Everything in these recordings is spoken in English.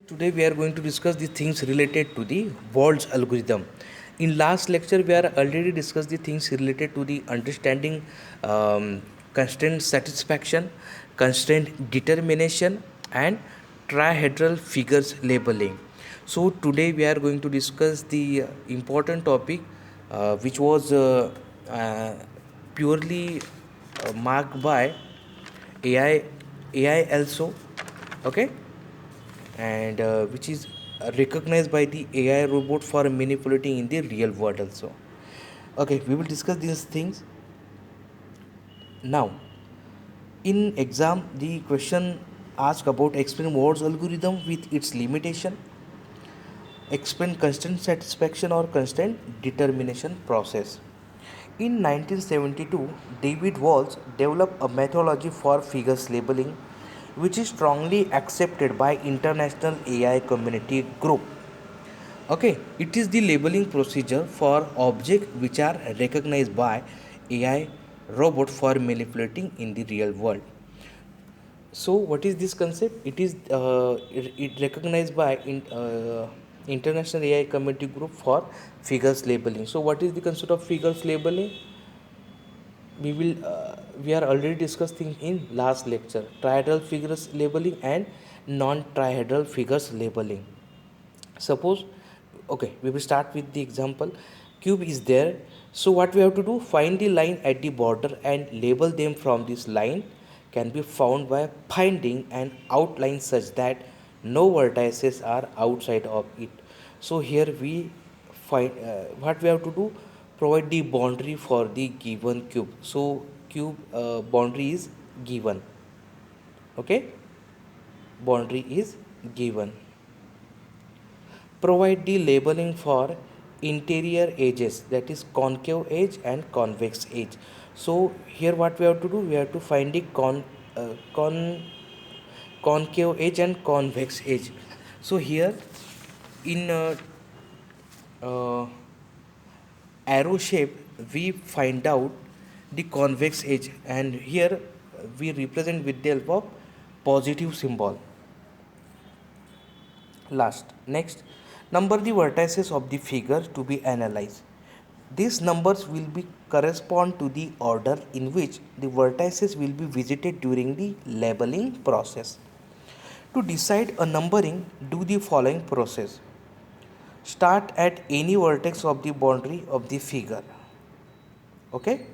Today we are going to discuss the things related to the Wald's algorithm. In last lecture we are already discussed the things related to the understanding constraint satisfaction, constraint determination and trihedral figures labeling. So today we are going to discuss the important topic which was purely marked by AI AI also, okay, and which is recognized by the AI robot for manipulating in the real world also. Okay, we will discuss these things now. In exam, the question asked about explain Moore's algorithm with its limitation, explain constraint satisfaction or constraint determination process. In 1972, David Walsh developed a methodology for figures labeling which is strongly accepted by international AI community group. Okay, it is the labeling procedure for objects which are recognized by AI robot for manipulating in the real world. So, what is this concept? It recognized by international AI community group for figures labeling. So, what is the concept of figures labeling? We are already discussing in last lecture trihedral figures labeling and non-trihedral figures labeling. Suppose, okay, we will start with the example. Cube is there, so what we have to do, find the line at the border and label them. From this line can be found by finding an outline such that no vertices are outside of it. So here we find what we have to do, provide the boundary for the given cube. So cube boundary is given, okay, boundary is given. Provide the labeling for interior edges, that is concave edge and convex edge. So here what we have to do, we have to find the concave edge and convex edge. So here in uh, arrow shape we find out the convex edge, and here we represent with the help of positive symbol. Next, number the vertices of the figure to be analyzed. These numbers will be correspond to the order in which the vertices will be visited during the labeling process. To decide a numbering, do the following process. Start at any vertex of the boundary of the figure. Okay?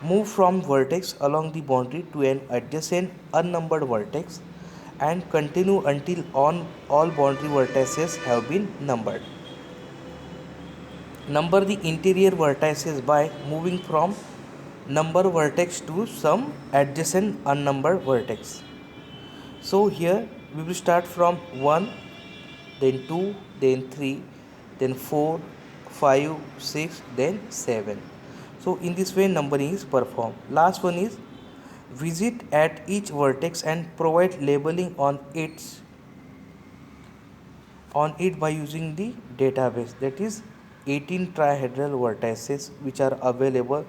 Move from vertex along the boundary to an adjacent unnumbered vertex and continue until all boundary vertices have been numbered. Number the interior vertices by moving from number vertex to some adjacent unnumbered vertex. So here we will start from 1, then 2, then 3, then 4, 5, 6, then 7. So in this way numbering is performed. Last one is visit at each vertex and provide labeling on it by using the database, that is 18 trihedral vertices which are available.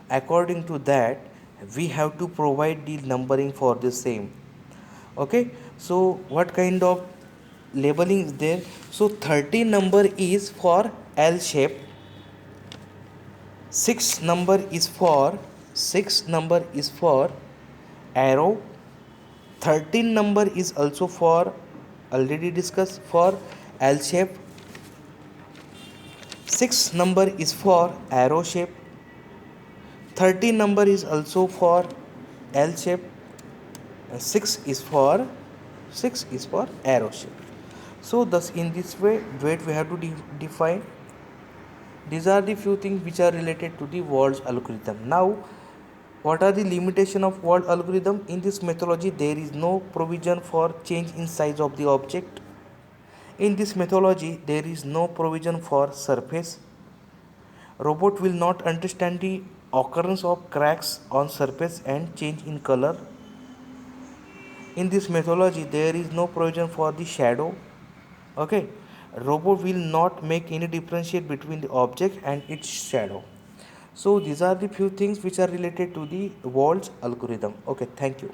According to that we have to provide the numbering for the same. Okay, so what kind of labeling is there? So 13 number is for L shape, 6 number is for arrow, 13 number is also for, already discussed, for L shape, 6 number is for arrow shape, 13 number is also for L shape, 6 is for arrow shape. So thus in this way we have to define. These are the few things which are related to the Wald's algorithm. Now, what are the limitations of Wald's algorithm? In this methodology, there is no provision for change in size of the object. In this methodology, there is no provision for surface. Robot will not understand the occurrence of cracks on surface and change in color. In this methodology, there is no provision for the shadow. Okay, robot will not make any differentiate between the object and its shadow. So these are the few things which are related to the Wald's algorithm. Okay, thank you.